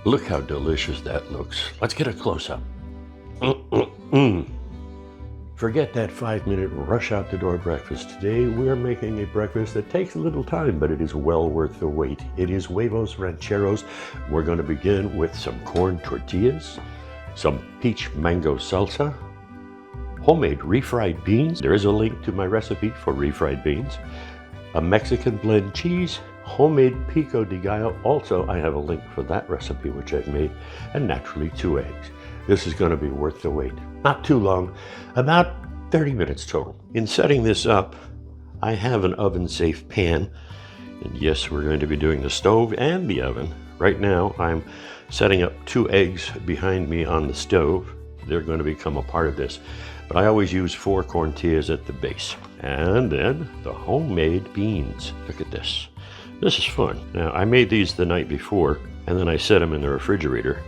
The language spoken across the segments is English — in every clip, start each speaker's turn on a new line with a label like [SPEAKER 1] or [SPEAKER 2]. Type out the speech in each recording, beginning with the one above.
[SPEAKER 1] Look how delicious that looks. Let's get a close-up. Forget that 5-minute rush out the door breakfast. Today we're making a breakfast that takes a little time, but it is well worth the wait. It is Huevos Rancheros. We're going to begin with some corn tortillas, some peach mango salsa, homemade refried beans. There is a link to my recipe for refried beans, a Mexican blend cheese, homemade pico de gallo. Also, I have a link for that recipe, which I've made, and naturally 2 eggs. This is going to be worth the wait. Not too long, about 30 minutes total. In setting this up, I have an oven-safe pan. And yes, we're going to be doing the stove and the oven. Right now, I'm setting up 2 eggs behind me on the stove. They're going to become a part of this. But I always use 4 corn tortillas at the base. And then the homemade beans. Look at this. This is fun. Now, I made these the night before, and then I set them in the refrigerator.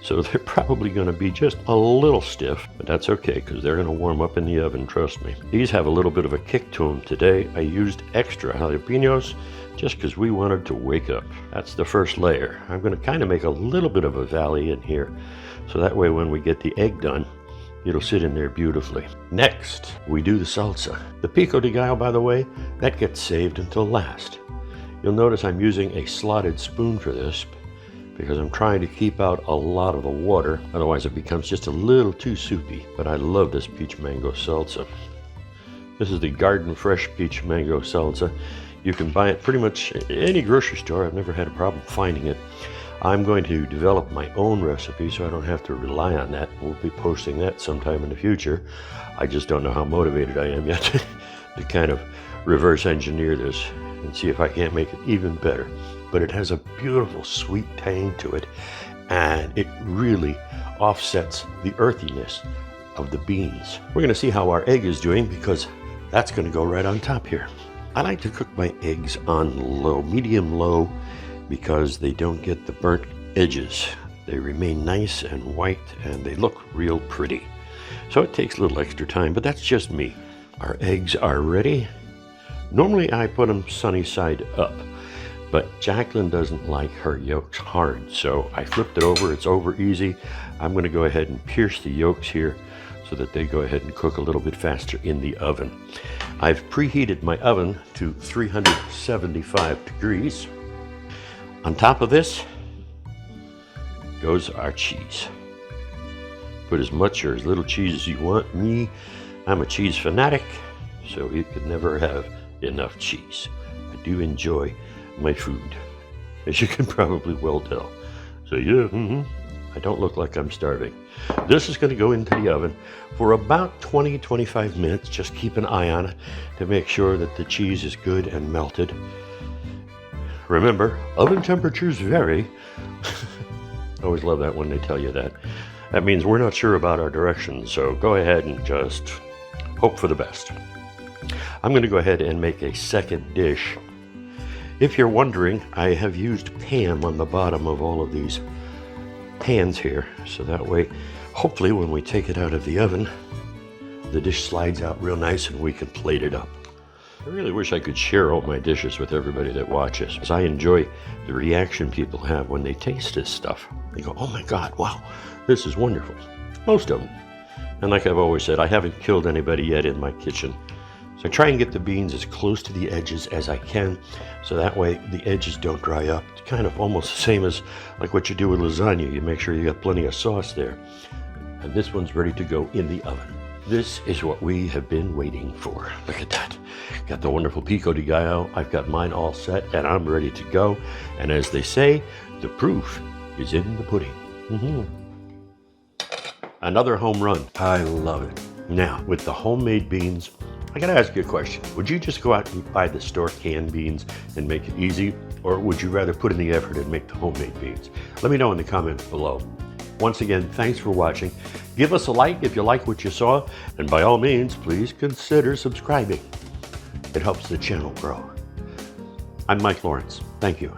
[SPEAKER 1] So they're probably going to be just a little stiff, but that's okay because they're going to warm up in the oven, trust me. These have a little bit of a kick to them today. I used extra jalapenos just because we wanted to wake up. That's the first layer. I'm going to kind of make a little bit of a valley in here, so that way when we get the egg done, it'll sit in there beautifully. Next, we do the salsa. The pico de gallo, by the way, that gets saved until last. You'll notice I'm using a slotted spoon for this, because I'm trying to keep out a lot of the water, otherwise it becomes just a little too soupy. But I love this peach mango salsa. This is the Garden Fresh Peach Mango Salsa. You can buy it pretty much at any grocery store. I've never had a problem finding it. I'm going to develop my own recipe so I don't have to rely on that. We'll be posting that sometime in the future. I just don't know how motivated I am yet to kind of reverse engineer this and see if I can't make it even better. But it has a beautiful sweet tang to it, and it really offsets the earthiness of the beans. We're going to see how our egg is doing because that's going to go right on top here. I like to cook my eggs on low, medium low, because they don't get the burnt edges. They remain nice and white, and they look real pretty. So it takes a little extra time, but that's just me. Our eggs are ready. Normally I put them sunny side up, but Jacqueline doesn't like her yolks hard, so I flipped it over. It's over easy. I'm going to go ahead and pierce the yolks here so that they go ahead and cook a little bit faster in the oven. I've preheated my oven to 375 degrees. On top of this goes our cheese. Put as much or as little cheese as you want. I'm a cheese fanatic, so you could never have enough cheese. I do enjoy my food, as you can probably well tell. So yeah, I don't look like I'm starving. This is going to go into the oven for about 20-25 minutes. Just keep an eye on it to make sure that the cheese is good and melted. Remember, oven temperatures vary. I always love that when they tell you that. That means we're not sure about our directions, so go ahead and just hope for the best. I'm going to go ahead and make a second dish. If you're wondering, I have used Pam on the bottom of all of these pans here, so that way, hopefully when we take it out of the oven, the dish slides out real nice and we can plate it up. I really wish I could share all my dishes with everybody that watches, because I enjoy the reaction people have when they taste this stuff. They go, oh my God, wow, this is wonderful. Most of them. And like I've always said, I haven't killed anybody yet in my kitchen. So I try and get the beans as close to the edges as I can, so that way the edges don't dry up. It's kind of almost the same as like what you do with lasagna. You make sure you got plenty of sauce there. And this one's ready to go in the oven. This is what we have been waiting for. Look at that. Got the wonderful pico de gallo. I've got mine all set and I'm ready to go. And as they say, the proof is in the pudding. Another home run. I love it. Now, with the homemade beans, I gotta ask you a question. Would you just go out and buy the store canned beans and make it easy? Or would you rather put in the effort and make the homemade beans? Let me know in the comments below. Once again, thanks for watching. Give us a like if you like what you saw, and by all means, please consider subscribing. It helps the channel grow. I'm Mike Lawrence. Thank you.